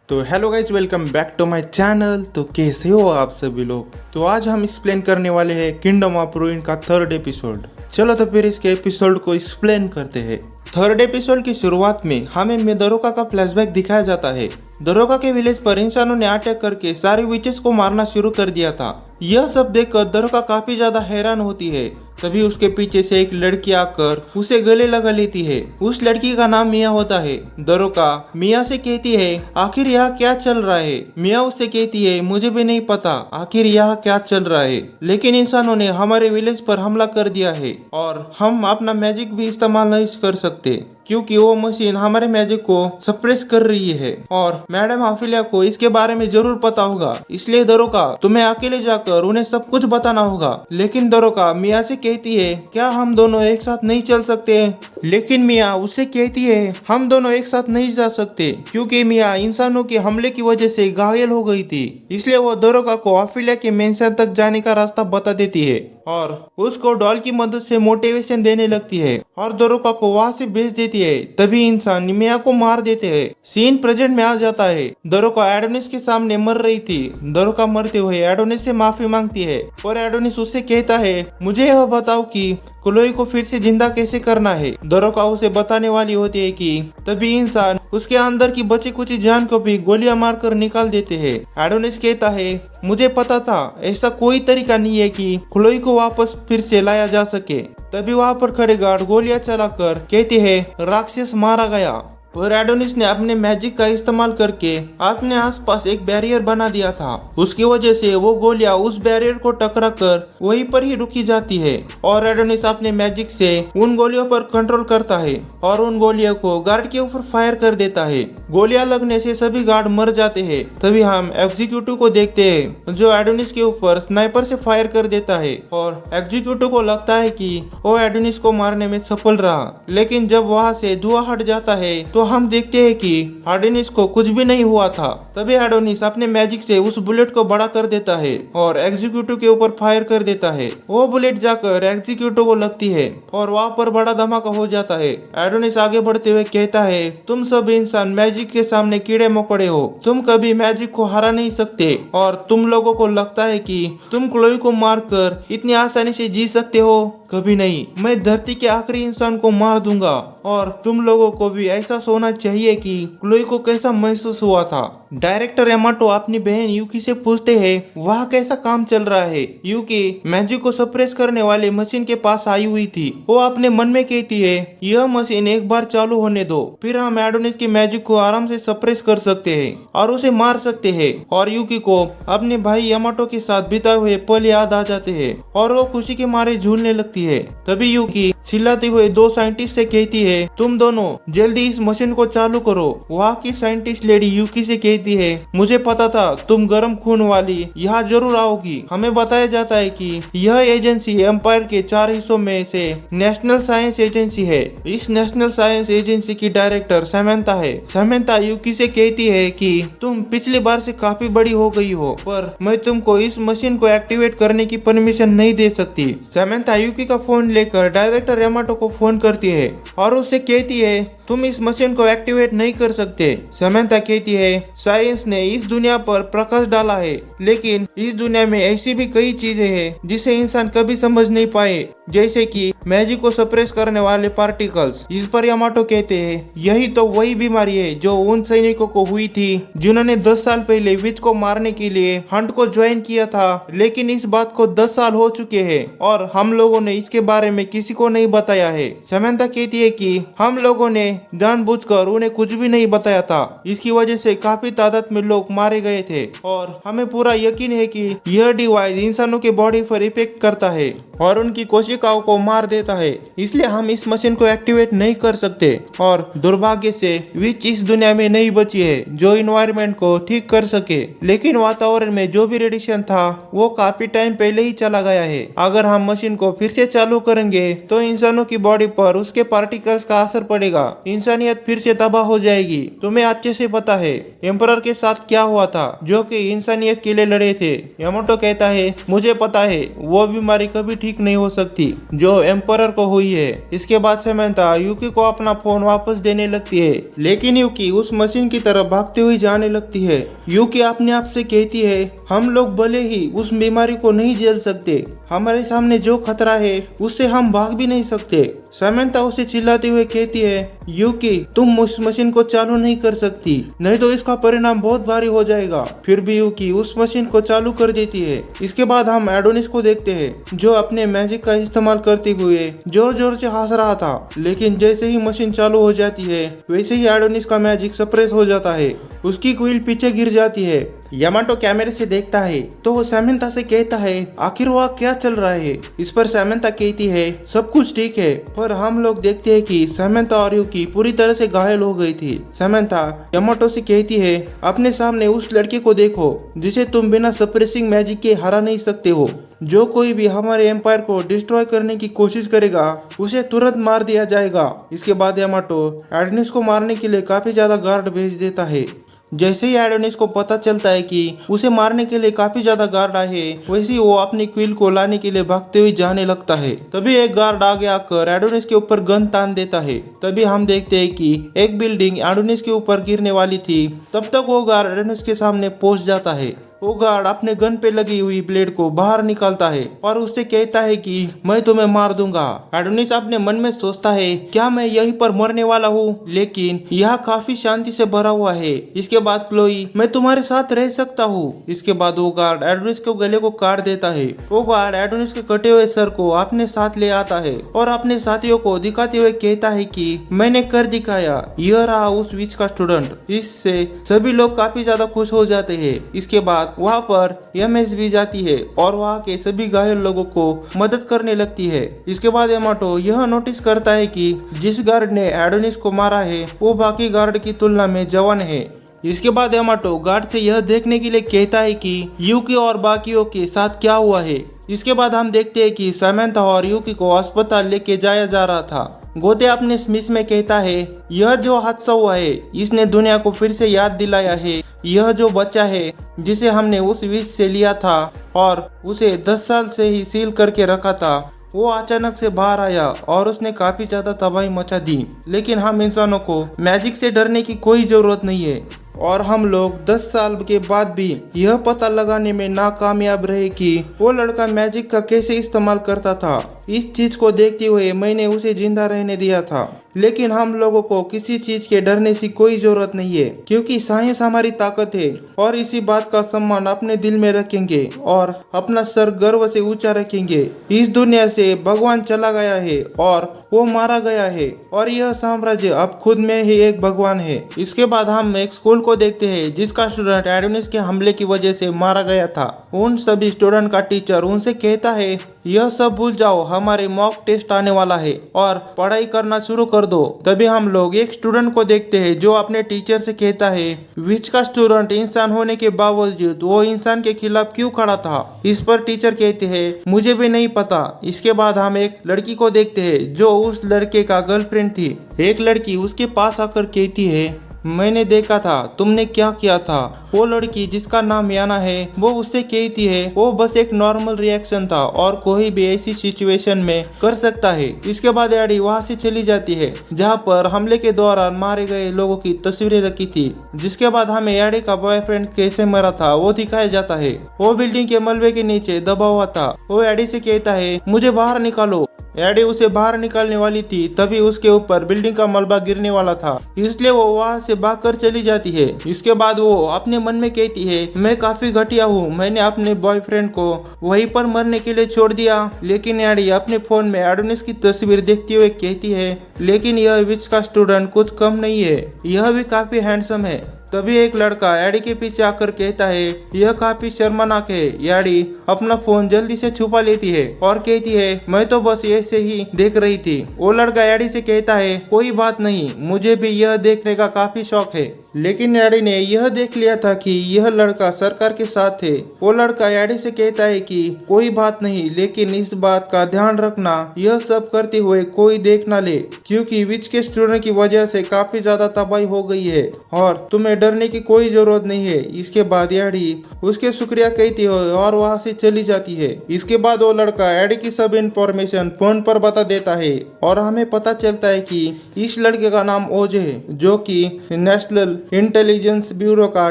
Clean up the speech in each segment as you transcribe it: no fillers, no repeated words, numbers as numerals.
तो hello guys, welcome back to my channel. तो कैसे हो आप सभी लोग। तो आज हम एक्सप्लेन करने वाले हैं किंगडम ऑफ रूइन का थर्ड एपिसोड। चलो तो फिर इसके एपिसोड को एक्सप्लेन करते हैं। थर्ड एपिसोड की शुरुआत में हमें दरोगा का फ्लैशबैक दिखाया जाता है। दरोगा के विलेज पर इंसानों ने अटैक करके सारे विचेस को मारना शुरू कर दिया था। यह सब देखकर दरोगा काफी ज्यादा हैरान होती है। तभी उसके पीछे से एक लड़की आकर उसे गले लगा लेती है। उस लड़की का नाम मिया होता है। दरोगा मिया से कहती है आखिर यहाँ क्या चल रहा है। मिया उससे कहती है मुझे भी नहीं पता आखिर यहाँ क्या चल रहा है, लेकिन इंसानों ने हमारे विलेज पर हमला कर दिया है और हम अपना मैजिक भी इस्तेमाल नहीं कर सकते क्योंकि वो मशीन हमारे मैजिक को सप्रेस कर रही है और मैडम ऑफिलिया को इसके बारे में जरूर पता होगा। इसलिए दरोगा तुम्हें अकेले जाकर उन्हें सब कुछ बताना होगा। लेकिन दरोगा मिया से कहती है क्या हम दोनों एक साथ नहीं चल सकते। लेकिन मिया उससे कहती है हम दोनों एक साथ नहीं जा सकते क्योंकि मिया इंसानों के हमले की वजह से घायल हो गई थी। इसलिए वो दरोगा को ऑफिलिया के मेंशन तक जाने का रास्ता बता देती है और उसको डॉल की मदद से मोटिवेशन देने लगती है और दरोगा को वहां से भेज देती है। तभी इंसान मिया को मार देते हैं। सीन प्रेजेंट में आ जाता है। दरोगा एडोनिस के सामने मर रही थी। दरोगा मरते हुए एडोनिस से माफी मांगती है और एडोनिस उससे कहता है मुझे यह बताओ कि क्लोई को फिर से जिंदा कैसे करना है। दरोगा उसे बताने वाली होती है कि तभी इंसान उसके अंदर की बची कुची जान को भी गोलियां मारकर निकाल देते हैं। एडोनिस कहता है मुझे पता था ऐसा कोई तरीका नहीं है कि क्लोई को वापस फिर से लाया जा सके। तभी वहां पर खड़े गार्ड गोलियां चलाकर कहते हैं राक्षस मारा गया और एडोनिस ने अपने मैजिक का इस्तेमाल करके अपने आसपास एक बैरियर बना दिया था। उसकी वजह से वो गोलियां उस बैरियर को टकरा कर वहीं पर ही रुकी जाती है और एडोनिस अपने मैजिक से उन गोलियों पर कंट्रोल करता है और उन गोलियों को गार्ड के ऊपर फायर कर देता है। गोलियां लगने से सभी गार्ड मर जाते हैं। तभी हम एग्जीक्यूटिव को देखते हैं जो एडोनिस के ऊपर स्नाइपर से फायर कर देता है और एग्जीक्यूटिव को लगता है कि वो एडोनिस को मारने में सफल रहा। लेकिन जब वहाँ से धुआं हट जाता है तो हम देखते हैं कि एडोनिस को कुछ भी नहीं हुआ था। तभी एडोनिस अपने मैजिक से उस बुलेट को बड़ा कर देता है और एग्जीक्यूटिव के ऊपर फायर कर देता है। वो बुलेट जाकर एग्जीक्यूटिव को लगती है और वहाँ पर बड़ा धमाका हो जाता है। एडोनिस आगे बढ़ते हुए कहता है तुम सब इंसान मैजिक के सामने कीड़े मकोड़े हो, तुम कभी मैजिक को हरा नहीं सकते और तुम लोगों को लगता है कि तुम क्लोई को मारकर इतनी आसानी से जी सकते हो। कभी नहीं, मैं धरती के आखिरी इंसान को मार दूंगा और तुम लोगों को भी ऐसा सोना चाहिए कि क्लोई को कैसा महसूस हुआ था। डायरेक्टर यामाटो अपनी बहन यूकी से पूछते हैं वह कैसा काम चल रहा है। यूकी मैजिक को सप्रेस करने वाले मशीन के पास आई हुई थी। वो अपने मन में कहती है यह मशीन एक बार चालू होने दो, फिर हम एडोनिस की मैजिक को आराम से सप्रेस कर सकते हैं और उसे मार सकते हैं। और यूकी को अपने भाई यामाटो के साथ बिताए हुए पल याद आ जाते हैं और वो खुशी के मारे झूलने लगती है। तभी यूकी चिल्लाते हुए दो साइंटिस्ट से कहती है तुम दोनों जल्दी इस मशीन को चालू करो। वहाँ की साइंटिस्ट लेडी यूकी से कहती है मुझे पता था तुम गर्म खून वाली यहाँ जरूर आओगी। हमें बताया जाता है कि यह एजेंसी एम्पायर के 4 हिस्सों में से नेशनल साइंस एजेंसी है। इस नेशनल साइंस एजेंसी की डायरेक्टर सैमंथा है। सैमंथा यूकी से कहती है कि तुम पिछली बार से काफी बड़ी हो गई हो, पर मैं तुमको इस मशीन को एक्टिवेट करने की परमिशन नहीं दे सकती। सैमंथा यूकी का फोन लेकर डायरेक्टर यामाटो को फोन करती है और उससे कहती है तुम इस मशीन को एक्टिवेट नहीं कर सकते। सैमंथा कहती है साइंस ने इस दुनिया पर प्रकाश डाला है, लेकिन इस दुनिया में ऐसी भी कई चीजें हैं जिसे इंसान कभी समझ नहीं पाए, जैसे कि मैजिक को सप्रेस करने वाले पार्टिकल्स। इस पर यामाटो कहते हैं यही तो वही बीमारी है जो उन सैनिकों को हुई थी जिन्होंने 10 साल पहले विच को मारने के लिए हंट को ज्वाइन किया था। लेकिन इस बात को 10 साल हो चुके हैं और हम लोगों ने इसके बारे में किसी को नहीं बताया है। सैमंथा कहती है कि हम लोगों ने जानबूझकर उन्हें कुछ भी नहीं बताया था। इसकी वजह से काफी तादाद में लोग मारे गए थे और हमें पूरा यकीन है कि यह डिवाइस इंसानों के बॉडी पर इफेक्ट करता है और उनकी कोशिकाओं को मार देता है। इसलिए हम इस मशीन को एक्टिवेट नहीं कर सकते और दुर्भाग्य से विच इस दुनिया में नहीं बची है जो इन्वायरमेंट को ठीक कर सके। लेकिन वातावरण में जो भी रेडिएशन था वो काफी टाइम पहले ही चला गया है। अगर हम मशीन को फिर से चालू करेंगे तो इंसानों की बॉडी पर उसके पार्टिकल्स का असर पड़ेगा। इंसानियत फिर से तबाह हो जाएगी। तुम्हें अच्छे से पता है एम्परर के साथ क्या हुआ था, जो कि इंसानियत के लिए लड़े थे। यामाटो कहता है मुझे पता है वो बीमारी कभी ठीक नहीं हो सकती जो एम्परर को हुई है। इसके बाद सैमंथा यूकी को अपना फोन वापस देने लगती है, लेकिन यूकी उस मशीन की तरफ भागती हुई जाने लगती है। यूकी अपने आप से कहती है हम लोग भले ही उस बीमारी को नहीं झेल सकते, हमारे सामने जो खतरा है उससे हम भाग भी नहीं सकते। सैमंथा उसे चिल्लाते हुए कहती है यूकी तुम उस मशीन को चालू नहीं कर सकती, नहीं तो इसका परिणाम बहुत भारी हो जाएगा। फिर भी यूकी उस मशीन को चालू कर देती है। इसके बाद हम एडोनिस को देखते हैं जो अपने मैजिक का इस्तेमाल करते हुए जोर जोर से हंस रहा था, लेकिन जैसे ही मशीन चालू हो जाती है वैसे ही एडोनिस का मैजिक सप्रेस हो जाता है, उसकी क्विल पीछे गिर जाती है। यामाटो कैमरे से देखता है तो वो सैमंथा से कहता है आखिर वहाँ क्या चल रहा है। इस पर सैमंथा कहती है सब कुछ ठीक है, पर हम लोग देखते हैं कि सैमंथा और यूकी पूरी तरह से घायल हो गई थी। सैमंथा यामाटो से कहती है अपने सामने उस लड़के को देखो जिसे तुम बिना सप्रेसिंग मैजिक के हरा नहीं सकते हो। जो कोई भी हमारे एम्पायर को डिस्ट्रॉय करने की कोशिश करेगा उसे तुरंत मार दिया जाएगा। इसके बाद यामाटो एडोनिस को मारने के लिए काफी ज्यादा गार्ड भेज देता है। जैसे ही एडोनिस को पता चलता है कि उसे मारने के लिए काफी ज्यादा गार्ड आए हैं, वैसे ही वो अपनी क्विल को लाने के लिए भागते हुए जाने लगता है। तभी एक गार्ड आगे आकर एडोनिस के ऊपर गन तान देता है। तभी हम देखते हैं कि एक बिल्डिंग एडोनिस के ऊपर गिरने वाली थी। तब तक वो गार्ड एडोनिस के सामने पहुंच जाता है। वो गार्ड अपने गन पे लगी हुई ब्लेड को बाहर निकालता है और उससे कहता है कि मैं तुम्हें मार दूंगा। एडोनिस अपने मन में सोचता है क्या मैं यहीं पर मरने वाला हूँ, लेकिन यह काफी शांति से भरा हुआ है। इसके बाद क्लोई मैं तुम्हारे साथ रह सकता हूँ। इसके बाद वो गार्ड एडोनिस के गले को काट देता है। वो गार्ड एडोनिस के कटे हुए सर को अपने साथ ले आता है और अपने साथियों को दिखाते हुए कहता है कि मैंने कर दिखाया, यह रहा उस विच का स्टूडेंट। इससे सभी लोग काफी ज्यादा खुश हो जाते हैं। इसके बाद वहाँ पर एमएस भी जाती है और वहाँ के सभी घायल लोगों को मदद करने लगती है। इसके बाद यामाटो यह नोटिस करता है कि जिस गार्ड ने एडोनिस को मारा है वो बाकी गार्ड की तुलना में जवान है। इसके बाद यामाटो गार्ड से यह देखने के लिए कहता है कि यूकी और बाकियों के साथ क्या हुआ है। इसके बाद हम देखते हैं कि सैमंथा और यूकी को अस्पताल लेके जाया जा रहा था। गोते अपने स्मिथ में कहता है यह जो हादसा हुआ है इसने दुनिया को फिर से याद दिलाया है। यह जो बच्चा है जिसे हमने उस विष से लिया था और उसे 10 साल से ही सील करके रखा था, वो अचानक से बाहर आया और उसने काफी ज्यादा तबाही मचा दी। लेकिन हम इंसानों को मैजिक से डरने की कोई जरूरत नहीं है और हम लोग 10 साल के बाद भी यह पता लगाने में नाकामयाब रहे कि वो लड़का मैजिक का कैसे इस्तेमाल करता था। इस चीज को देखते हुए मैंने उसे जिंदा रहने दिया था। लेकिन हम लोगों को किसी चीज के डरने की कोई जरूरत नहीं है, क्योंकि साइंस हमारी ताकत है और इसी बात का सम्मान अपने दिल में रखेंगे और अपना सर गर्व से ऊंचा रखेंगे। इस दुनिया से भगवान चला गया है और वो मारा गया है और यह साम्राज्य अब खुद में ही एक भगवान है। इसके बाद हम एक स्कूल को देखते हैं जिसका स्टूडेंट एडोनिस के हमले की वजह से मारा गया था। उन सभी स्टूडेंट का टीचर उनसे कहता है यह सब भूल जाओ, हमारे मॉक टेस्ट आने वाला है और पढ़ाई करना शुरू कर दो। तभी हम लोग एक स्टूडेंट को देखते हैं जो अपने टीचर से कहता है विच का स्टूडेंट इंसान होने के बावजूद वो इंसान के खिलाफ क्यों खड़ा था। इस पर टीचर कहते हैं मुझे भी नहीं पता। इसके बाद हम एक लड़की को देखते हैं जो उस लड़के का गर्लफ्रेंड थी। एक लड़की उसके पास आकर कहती है मैंने देखा था तुमने क्या किया था। वो लड़की जिसका नाम याना है वो उससे कहती है वो बस एक नॉर्मल रिएक्शन था और कोई भी ऐसी सिचुएशन में कर सकता है। इसके बाद एडी वहाँ से चली जाती है जहाँ पर हमले के दौरान मारे गए लोगों की तस्वीरें रखी थी। जिसके बाद हमें एडी का बॉयफ्रेंड कैसे मरा था वो दिखाया जाता है। वो बिल्डिंग के मलबे के नीचे दबा हुआ था। वो एडी से कहता है मुझे बाहर निकालो। एडी उसे बाहर निकालने वाली थी तभी उसके ऊपर बिल्डिंग का मलबा गिरने वाला था, इसलिए वो वहाँ से भागकर चली जाती है। इसके बाद वो अपने मन में कहती है मैं काफी घटिया हूँ, मैंने अपने बॉयफ्रेंड को वहीं पर मरने के लिए छोड़ दिया। लेकिन एडी अपने फोन में एडोनिस की तस्वीर देखते हुए कहती है लेकिन यह विच का स्टूडेंट कुछ कम नहीं है, यह भी काफी हैंडसम है। तभी एक लड़का एडी के पीछे आकर कहता है यह काफी शर्मनाक है। एडी अपना फोन जल्दी से छुपा लेती है और कहती है मैं तो बस ऐसे ही देख रही थी। वो लड़का एडी से कहता है कोई बात नहीं, मुझे भी यह देखने का काफी शौक है। लेकिन एडी ने यह देख लिया था कि यह लड़का सरकार के साथ है। वो लड़का एडी से कहता है कि कोई बात नहीं, लेकिन इस बात का ध्यान रखना यह सब करते हुए कोई देख ना ले, क्योंकि विच के स्टूडेंट की वजह से काफी ज्यादा तबाही हो गई है और तुम्हें डरने की कोई जरूरत नहीं है। इसके बाद एडी उसके शुक्रिया कहती है और वहां से चली जाती है। इसके बाद वो लड़का एडी की सब इंफॉर्मेशन फोन पर बता देता है और हमें पता चलता है कि इस लड़के का नाम ओज है, जो कि नेशनल इंटेलिजेंस ब्यूरो का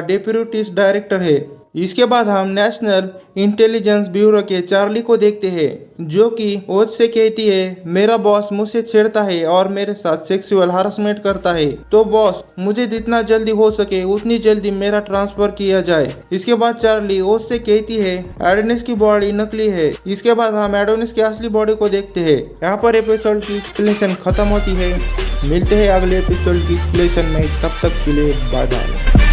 डेप्यूटी डायरेक्टर है। इसके बाद हम नेशनल इंटेलिजेंस ब्यूरो के चार्ली को देखते हैं, जो कि ओज से कहती है मेरा बॉस मुझसे छेड़ता है और मेरे साथ सेक्सुअल हरासमेंट करता है, तो बॉस मुझे जितना जल्दी हो सके उतनी जल्दी मेरा ट्रांसफर किया जाए। इसके बाद चार्ली ओज से कहती है एडोनिस की बॉडी नकली है। इसके बाद हम एडोनिस की असली बॉडी को देखते हैं। यहाँ पर एपिसोड की एक्सप्लेनेशन खत्म होती है। मिलते हैं अगले एपिसोड की एक्सप्लेनेशन में, तब तक के लिए बाय बाय।